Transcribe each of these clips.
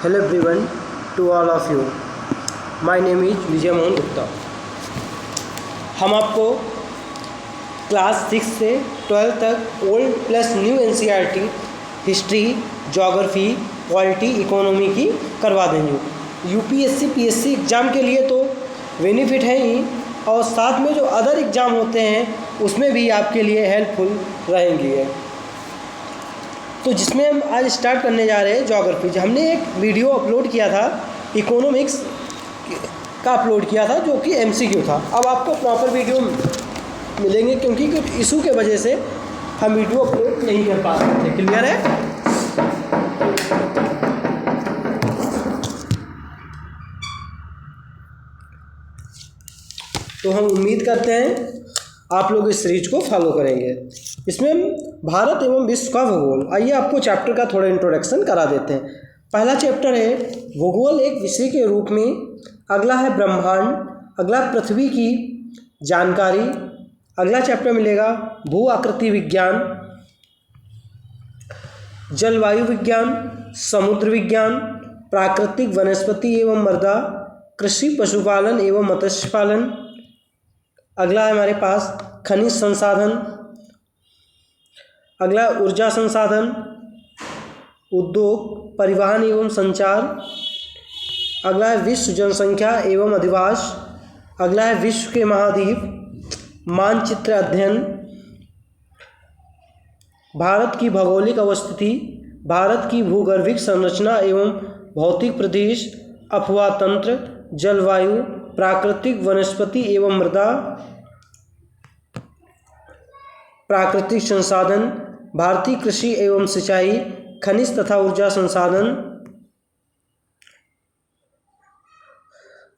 Hello everyone, to all of you. My name is विजय मोहन गुप्ता. हम आपको class 6 से 12 तक old plus new NCERT history, geography, polity, economy की करवा देंगे. यूपीएससी पीएससी एग्ज़ाम के लिए तो बेनिफिट है ही, और साथ में जो अदर एग्ज़ाम होते हैं उसमें भी आपके लिए हेल्पफुल रहेंगी. तो जिसमें हम आज स्टार्ट करने जा रहे हैं ज्योग्राफी. हमने एक वीडियो अपलोड किया था, इकोनॉमिक्स का अपलोड किया था, जो कि एमसीक्यू था. अब आपको प्रॉपर वीडियो मिलेंगे क्योंकि कुछ इशू के वजह से हम वीडियो अपलोड नहीं कर पा रहे थे. क्लियर है? तो हम उम्मीद करते हैं आप लोग इस सीरीज को फॉलो करेंगे. इसमें हम भारत एवं विश्व का भूगोल. आइए आपको चैप्टर का थोड़ा इंट्रोडक्शन करा देते हैं. पहला चैप्टर है भूगोल एक विषय के रूप में, अगला है ब्रह्मांड, अगला पृथ्वी की जानकारी, अगला चैप्टर मिलेगा भू आकृति विज्ञान, जलवायु विज्ञान, समुद्र विज्ञान, प्राकृतिक वनस्पति एवं मृदा, कृषि पशुपालन एवं मत्स्य पालन. अगला है हमारे पास खनिज संसाधन, अगला ऊर्जा संसाधन, उद्योग, परिवहन एवं संचार, अगला है विश्व जनसंख्या एवं अधिवास, अगला है विश्व के महाद्वीप, मानचित्र अध्ययन, भारत की भौगोलिक अवस्थिति, भारत की भूगर्भिक संरचना एवं भौतिक प्रदेश, अफवाह तंत्र, जलवायु, प्राकृतिक वनस्पति एवं मृदा, प्राकृतिक संसाधन, भारतीय कृषि एवं सिंचाई, खनिज तथा ऊर्जा संसाधन,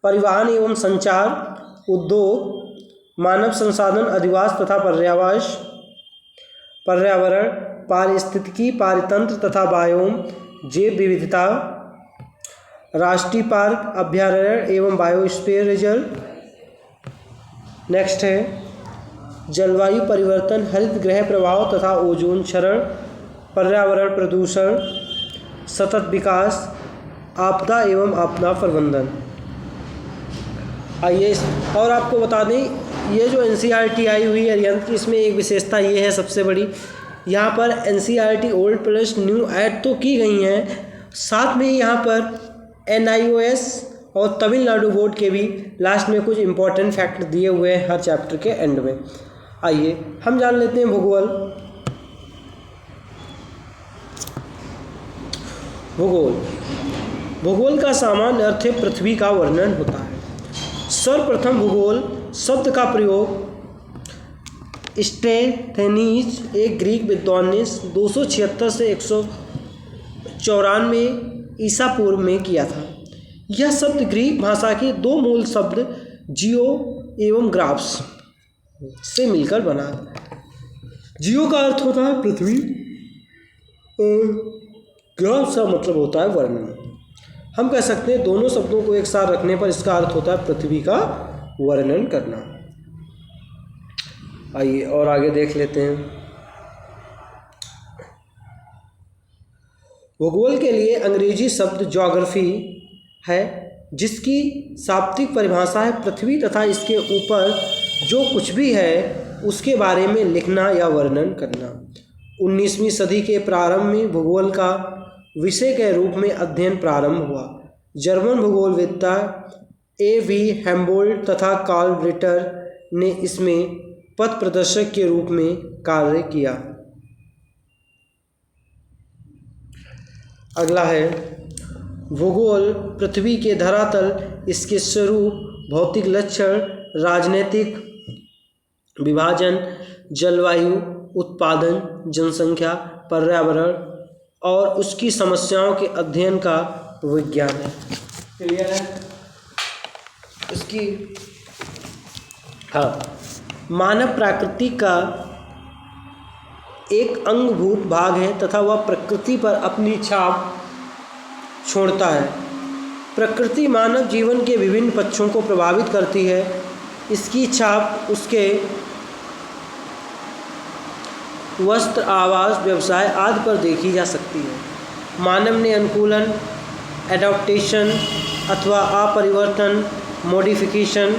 परिवहन एवं संचार, उद्योग, मानव संसाधन, अधिवास तथा पर्यावरण, पारिस्थितिकी, पारितंत्र तथा बायोम, जैव विविधता, राष्ट्रीय पार्क, अभयारण्य एवं बायोस्फीयर रिजर्व. नेक्स्ट है जलवायु परिवर्तन, हरित गृह प्रभाव तथा ओजोन क्षरण, पर्यावरण प्रदूषण, सतत विकास, आपदा एवं आपदा प्रबंधन. आइए और आपको बता दें, ये जो एनसीईआरटी आई हुई है यंत्र की, इसमें एक विशेषता ये है सबसे बड़ी, यहाँ पर NCERT old plus new add तो की गई हैं, साथ में यहाँ पर एनआईओएस और तमिलनाडु बोर्ड के भी लास्ट में कुछ इंपॉर्टेंट फैक्ट दिए हुए हैं हर चैप्टर के एंड में. आइए हम जान लेते हैं भूगोल. भूगोल का सामान्य अर्थ है पृथ्वी का वर्णन होता है. सर्वप्रथम भूगोल शब्द का प्रयोग स्टेफेनीज, एक ग्रीक विद्वान ने 276 से 194 ईसा पूर्व में किया था. यह शब्द ग्रीक भाषा के दो मूल शब्द जियो एवं ग्राफ्स से मिलकर बना. जियो का अर्थ होता है पृथ्वी और ग्राफ्स का मतलब होता है वर्णन. हम कह सकते हैं दोनों शब्दों को एक साथ रखने पर इसका अर्थ होता है पृथ्वी का वर्णन करना. आइए और आगे देख लेते हैं. भूगोल के लिए अंग्रेजी शब्द ज्योग्राफी है, जिसकी शाब्दिक परिभाषा है पृथ्वी तथा इसके ऊपर जो कुछ भी है उसके बारे में लिखना या वर्णन करना. 19वीं सदी के प्रारंभ में भूगोल का विषय के रूप में अध्ययन प्रारंभ हुआ. German भूगोलवेत्ता A.V. हेम्बोल्ट तथा कार्ल रिटर ने इसमें पथ प्रदर्शक के रूप में कार्य किया. अगला है भूगोल पृथ्वी के धरातल, इसके स्वरूप, भौतिक लक्षण, राजनीतिक विभाजन, जलवायु, उत्पादन, जनसंख्या, पर्यावरण और उसकी समस्याओं के अध्ययन का विज्ञान है. क्लियर है? इसकी मानव प्रकृति का एक अंगभूत भाग है तथा वह प्रकृति पर अपनी छाप छोड़ता है. प्रकृति मानव जीवन के विभिन्न पक्षों को प्रभावित करती है. इसकी छाप उसके वस्त्र, आवास, व्यवसाय आदि पर देखी जा सकती है. मानव ने अनुकूलन एडॉप्टेशन अथवा अपरिवर्तन मॉडिफिकेशन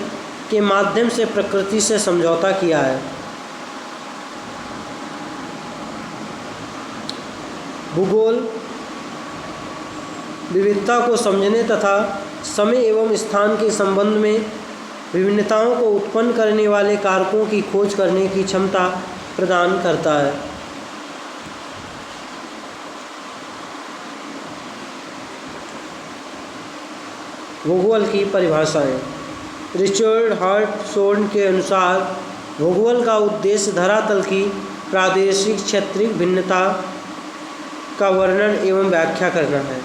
के माध्यम से प्रकृति से समझौता किया है। भूगोल विविधता को समझने तथा समय एवं स्थान के संबंध में विभिन्नताओं को उत्पन्न करने वाले कारकों की खोज करने की क्षमता प्रदान करता है। भूगोल की परिभाषाएं। रिचर्ड हार्टशोर्न के अनुसार भूगोल का उद्देश्य धरातल की प्रादेशिक क्षेत्रीय भिन्नता का वर्णन एवं व्याख्या करना है।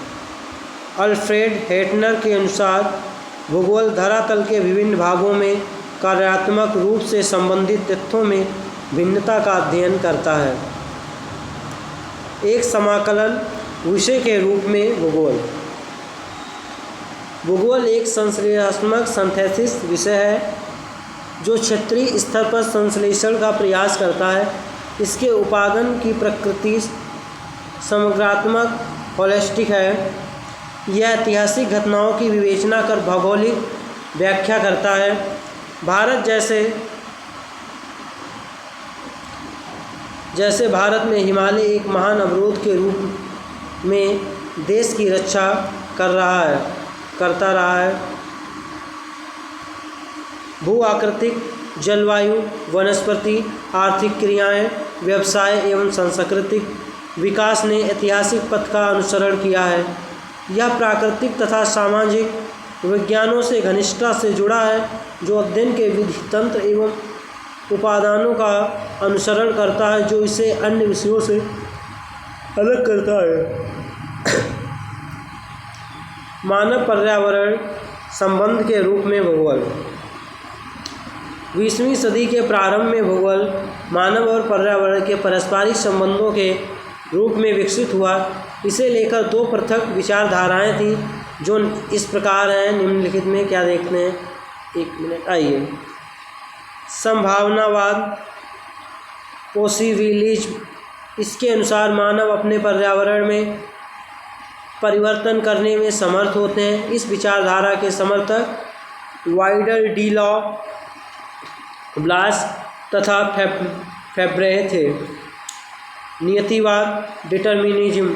अल्फ्रेड हेटनर के अनुसार भूगोल धरातल के विभिन्न भागों में कार्यात्मक रूप से संबंधित तथ्यों में भिन्नता का अध्ययन करता है। एक समाकलन विषय के रूप में भूगोल एक संश्लेषणात्मक सिंथेसिस विषय है जो क्षेत्रीय स्तर पर संश्लेषण का प्रयास करता है। इसके उपागम की प्रकृति समग्रात्मक होलिस्टिक है। यह ऐतिहासिक घटनाओं की विवेचना कर भौगोलिक व्याख्या करता है। भारत जैसे भारत में हिमालय एक महान अवरोध के रूप में देश की रक्षा करता रहा है। भू आकृतिक, जलवायु, वनस्पति, आर्थिक क्रियाएं, व्यवसाय एवं सांस्कृतिक विकास ने ऐतिहासिक पथ का अनुसरण किया है। यह प्राकृतिक तथा सामाजिक विज्ञानों से घनिष्ठता से जुड़ा है जो अध्ययन के विधि तंत्र एवं उपादानों का अनुसरण करता है जो इसे अन्य विषयों से अलग करता है। मानव पर्यावरण संबंध के रूप में भूगोल। 20वीं सदी के प्रारंभ में भूगोल मानव और पर्यावरण के पारस्परिक संबंधों के रूप में विकसित हुआ। इसे लेकर दो पृथक विचारधाराएं थीं जो इस प्रकार हैं। निम्नलिखित में क्या देखते हैं, एक मिनट आइए। संभावनावाद, पॉसिबिलिज्म। इसके अनुसार मानव अपने पर्यावरण में परिवर्तन करने में समर्थ होते हैं। इस विचारधारा के समर्थक वाइडल डी लॉ, ब्लास तथा फेब्रे थे। नियतिवाद, डिटर्मिनिज्म।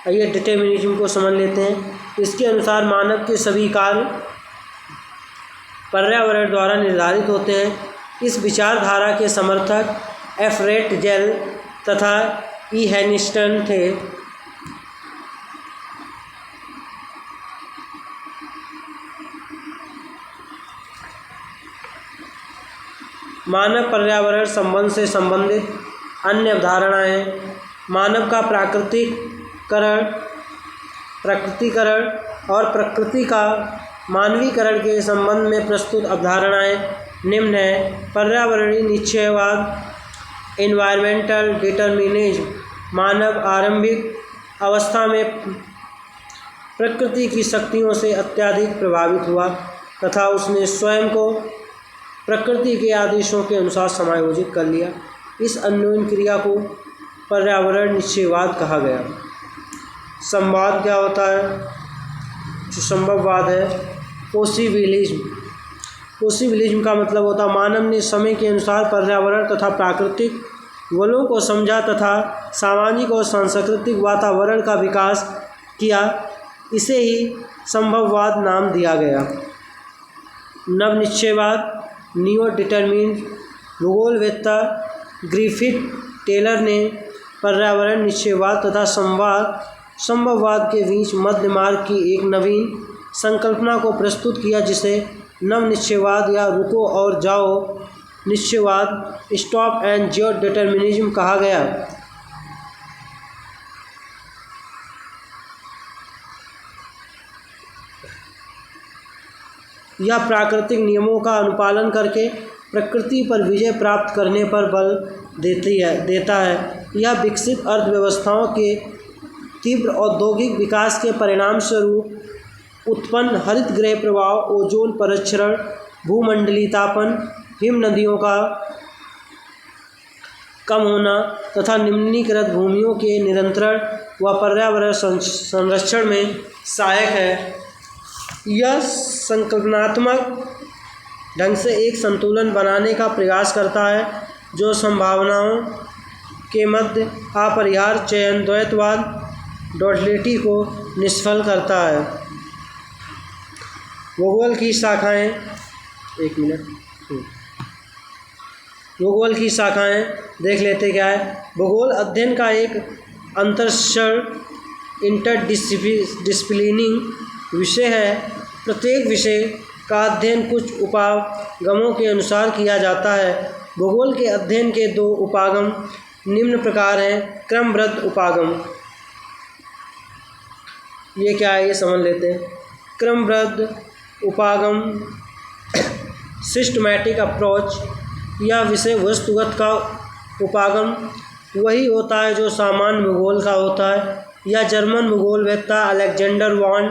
आइए डिटर्मिनिज्म को समझ लेते हैं। इसके अनुसार मानव के सभी कार्य पर्यावरण द्वारा निर्धारित होते हैं। इस विचारधारा के समर्थक एफरेट जेल तथा ई हैनिस्टन थे। मानव पर्यावरण संबंध से संबंधित अन्य अवधारणाएं। मानव का प्रकृतिकरण और प्रकृति का मानवीकरण के संबंध में प्रस्तुत अवधारणाएं निम्न हैं। पर्यावरणीय निश्चयवाद, एनवायरमेंटल डिटर्मिनिज्म। मानव आरंभिक अवस्था में प्रकृति की शक्तियों से अत्यधिक प्रभावित हुआ तथा उसने स्वयं को प्रकृति के आदेशों के अनुसार समायोजित कर लिया। इस अन्योन्य क्रिया को पर्यावरण निश्चयवाद कहा गया। संवाद क्या होता है? जो संभववाद है। पॉसिबिलिज्म का मतलब होता है मानव ने समय के अनुसार पर्यावरण तथा प्राकृतिक बलों को समझा तथा सामाजिक और सांस्कृतिक वातावरण का विकास किया। इसे ही संभववाद नाम दिया गया। नवनिश्चयवाद, नियो डिटरमिनिज्म। भूगोलवेत्ता ग्रिफिथ टेलर ने पर्यावरण निश्चयवाद तथा संभववाद के बीच मध्य मार्ग की एक नवीन संकल्पना को प्रस्तुत किया जिसे नवनिश्चयवाद या रुको और जाओ निश्चयवाद, स्टॉप एंड जियो डिटर्मिनिज्म कहा गया। यह प्राकृतिक नियमों का अनुपालन करके प्रकृति पर विजय प्राप्त करने पर बल देता है। यह विकसित अर्थव्यवस्थाओं के तीव्र औद्योगिक विकास के परिणाम स्वरूप उत्पन्न हरित गृह प्रभाव, ओजोन परक्षरण, भूमंडलीय तापन, हिम नदियों का कम होना तथा निम्नीकृत भूमियों के निरंतर व पर्यावरण संरक्षण में सहायक है। यह संकल्पनात्मक ढंग से एक संतुलन बनाने का प्रयास करता है जो संभावनाओं के मध्य अपरिहार्य चयन द्वैतवाद डॉटलिटी को निष्फल करता है। भूगोल की शाखाएं भूगोल की शाखाएं देख लेते क्या है। भूगोल अध्ययन का एक अंतरशर इंटरडिसिप्लिनिंग विषय है। प्रत्येक विषय का अध्ययन कुछ उपागमों के अनुसार किया जाता है। भूगोल के अध्ययन के दो उपागम निम्न प्रकार हैं। क्रमबद्ध उपागम, ये क्या है ये समझ लेते हैं। क्रमबद्ध उपागम सिस्टमैटिक अप्रोच या विषय वस्तुगत का उपागम वही होता है जो सामान्य भूगोल का होता है। यह जर्मन भूगोलवेत्ता अलेक्जेंडर वॉन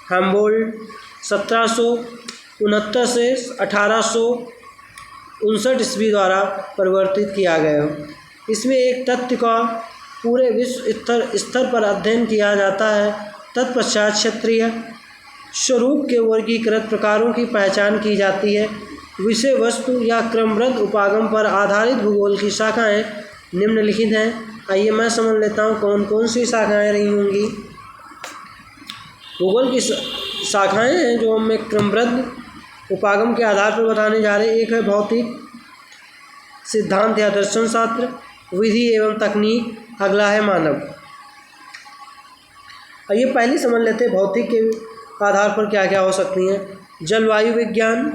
हम्बोल्ट 1769 से 1859 ईस्वी द्वारा परिवर्तित किया गया। इसमें एक तथ्य का पूरे विश्व स्तर पर अध्ययन किया जाता है। तत्पश्चात क्षेत्रीय स्वरूप के वर्गीकृत प्रकारों की पहचान की जाती है। विषय वस्तु या क्रमबद्ध उपागम पर आधारित भूगोल की शाखाएं निम्नलिखित हैं। आइए मैं समझ लेता हूँ कौन कौन सी शाखाएं रही होंगी। भूगोल की शाखाएं हैं जो हमें क्रमबद्ध उपागम के आधार पर बताने जा रहे हैं। एक है भौतिक सिद्धांत या दर्शन शास्त्र, विधि एवं तकनीक। अगला है मानव। आइए पहले समझ लेते हैं भौतिक के आधार पर क्या क्या हो सकती हैं। जलवायु विज्ञान,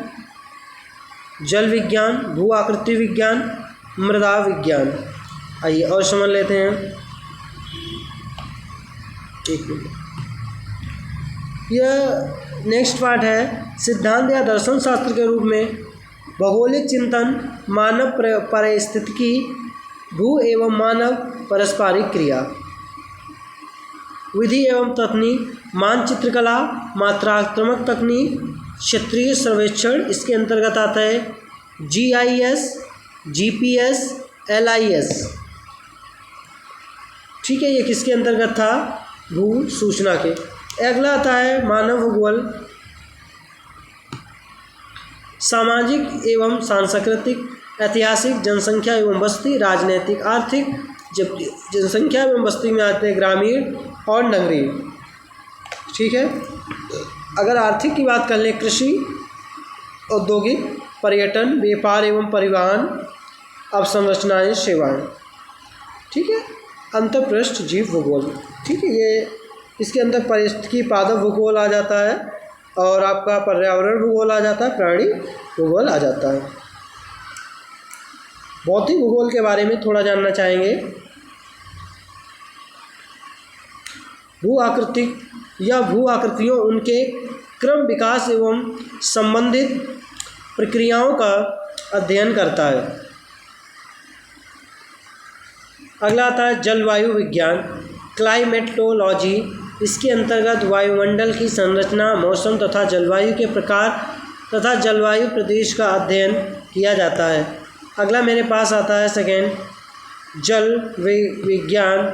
जल विज्ञान, भू आकृति विज्ञान, मृदा विज्ञान। आइए और समझ लेते हैं। एक मिनट, यह नेक्स्ट पार्ट है। सिद्धांत या दर्शन शास्त्र के रूप में भौगोलिक चिंतन, मानव पारिस्थितिकी, भू एवं मानव पारस्परिक क्रिया। विधि एवं तकनीक, मानचित्रकला, मात्रात्मक तकनीक, क्षेत्रीय सर्वेक्षण इसके अंतर्गत आता है। GIS, GPS, LIS। ठीक है, ये किसके अंतर्गत था? भू सूचना के। अगला आता है मानव भूगोल। सामाजिक एवं सांस्कृतिक, ऐतिहासिक, जनसंख्या एवं बस्ती, राजनीतिक, आर्थिक। जब जनसंख्या एवं बस्ती में आते हैं ग्रामीण और नगरीय। ठीक है, अगर आर्थिक की बात कर लें, कृषि, औद्योगिक, पर्यटन, व्यापार एवं परिवहन, अवसंरचनाएं, सेवाएं। ठीक है, अंतःपृष्ठ जीव भूगोल। ठीक है, ये इसके अंदर पारिस्थितिकी पादप भूगोल आ जाता है और आपका पर्यावरण भूगोल आ जाता है, प्राणी भूगोल आ जाता है। भौतिक भूगोल के बारे में थोड़ा जानना चाहेंगे। भू आकृतिक या भू आकृतियों, उनके क्रम, विकास एवं संबंधित प्रक्रियाओं का अध्ययन करता है। अगला आता है जलवायु विज्ञान, क्लाइमेटोलॉजी। इसके अंतर्गत वायुमंडल की संरचना, मौसम तथा जलवायु के प्रकार तथा जलवायु प्रदेश का अध्ययन किया जाता है। अगला मेरे पास आता है सेकेंड जल विज्ञान,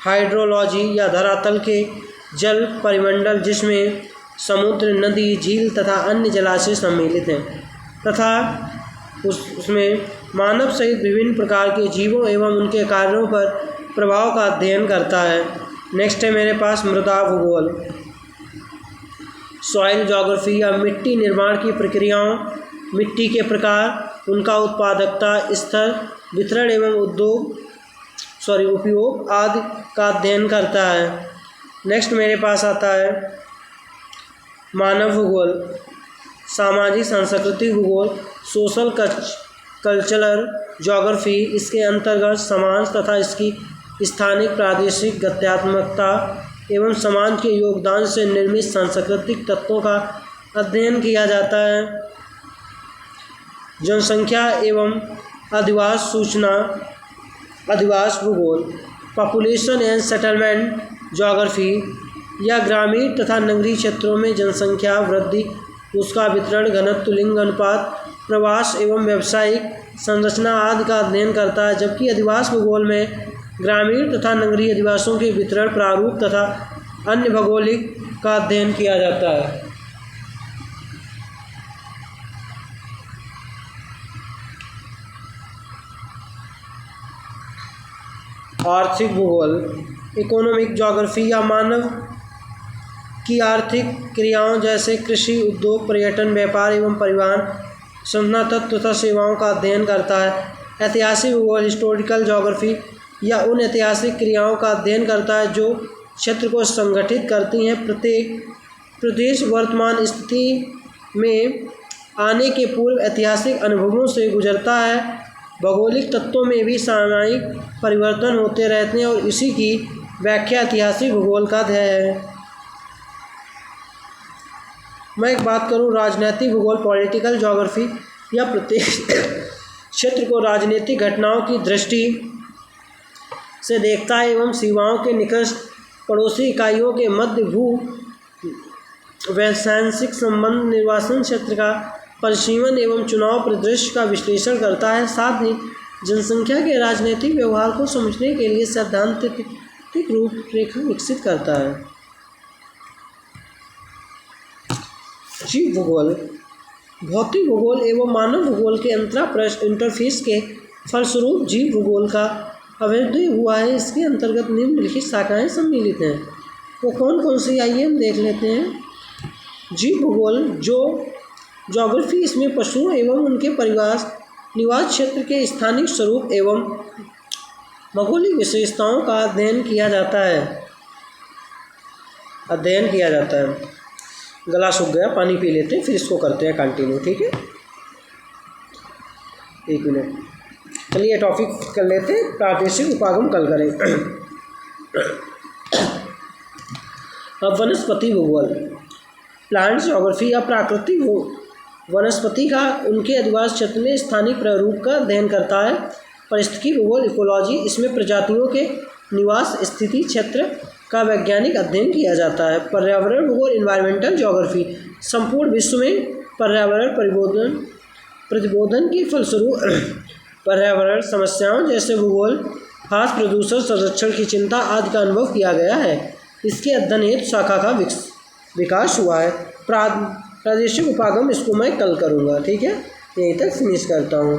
हाइड्रोलॉजी या धरातल के जल परिमंडल, जिसमें समुद्र, नदी, झील तथा अन्य जलाशय सम्मिलित हैं तथा उसमें मानव सहित विभिन्न प्रकार के जीवों एवं उनके कार्यों पर प्रभाव का अध्ययन करता है। नेक्स्ट है मेरे पास मृदा भूगोल, सॉइल ज्योग्राफी या मिट्टी निर्माण की प्रक्रियाओं, मिट्टी के प्रकार, उनका उत्पादकता स्तर, वितरण एवं उपयोग आदि का अध्ययन करता है। नेक्स्ट मेरे पास आता है मानव भूगोल, सामाजिक सांस्कृतिक भूगोल, सोशल कल्चरल ज्योग्राफी। इसके अंतर्गत समाज तथा इसकी स्थानिक प्रादेशिक गत्यात्मकता एवं समाज के योगदान से निर्मित सांस्कृतिक तत्वों का अध्ययन किया जाता है। जनसंख्या एवं अधिवास सूचना, अधिवास भूगोल, पॉपुलेशन एंड सेटलमेंट ज्योग्राफी या ग्रामीण तथा नगरीय क्षेत्रों में जनसंख्या वृद्धि, उसका वितरण, घनत्व, लिंग अनुपात, प्रवास एवं व्यावसायिक संरचना आदि का अध्ययन करता है। जबकि अधिवास भूगोल में ग्रामीण तथा नगरीय अधिवासियों के वितरण प्रारूप तथा अन्य भौगोलिक का अध्ययन किया जाता है। आर्थिक भूगोल, इकोनॉमिक ज्योग्राफी या मानव की आर्थिक क्रियाओं जैसे कृषि, उद्योग, पर्यटन, व्यापार एवं परिवहन, संसाधन तत्व तथा सेवाओं का अध्ययन करता है। ऐतिहासिक भूगोल, हिस्टोरिकल ज्योग्राफी या उन ऐतिहासिक क्रियाओं का अध्ययन करता है जो क्षेत्र को संगठित करती हैं। प्रत्येक प्रदेश वर्तमान स्थिति में आने के पूर्व ऐतिहासिक अनुभवों से गुजरता है। भौगोलिक तत्वों में भी सामयिक परिवर्तन होते रहते हैं और इसी की व्याख्या ऐतिहासिक भूगोल का ध्येय है। मैं एक बात करूं राजनीतिक भूगोल, पॉलिटिकल ज्योग्राफी या प्रत्येक क्षेत्र को राजनीतिक घटनाओं की दृष्टि से देखता है एवं सीमाओं के निकट पड़ोसी इकाइयों के मध्य भू वैधानिक संबंध, निर्वाचन क्षेत्र का परिसीमन एवं चुनाव परिदृश्य का विश्लेषण करता है। साथ ही जनसंख्या के राजनीतिक व्यवहार को समझने के लिए सैद्धांतिक रूपरेखा विकसित करता है। जीव भूगोल, भौतिक भूगोल एवं मानव भूगोल के इंटरफेस के फलस्वरूप जीव भूगोल का अभ्युदय हुआ है। इसके अंतर्गत निम्नलिखित शाखाएं सम्मिलित हैं। वो कौन कौन सी, आइए हम देख लेते हैं। जीव भूगोल ज्योग्राफी, इसमें पशुओं एवं उनके निवास क्षेत्र के स्थानिक स्वरूप एवं भौगोलिक विशेषताओं का अध्ययन किया जाता है। गला सूख गया, पानी पी लेते हैं, फिर इसको करते हैं कंटिन्यू, ठीक है। 1 मिनट, चलिए टॉपिक कर लेते हैं। प्रादेशिक उपागम कल करें। अब वनस्पति भूगोल, प्लांट ज्योग्राफी या प्राकृतिक वनस्पति का उनके अधिवास क्षेत्र में स्थानिक प्रारूप का अध्ययन करता है। परिस्थिति भूगोल, इकोलॉजी, इसमें प्रजातियों के निवास स्थिति क्षेत्र का वैज्ञानिक अध्ययन किया जाता है। पर्यावरण भूगोल, इन्वायरमेंटल ज्योग्राफी, संपूर्ण विश्व में पर्यावरण प्रतिबोधन के फलस्वरूप पर्यावरण समस्याओं जैसे भूगोल, खास प्रदूषण, संरक्षण की चिंता आदि का अनुभव किया गया है। इसके अध्ययन हेतु शाखा का विकास हुआ है। प्रादेशिक उपागम, इसको मैं कल करूँगा, ठीक है। यहीं तक फिनिश करता हूँ।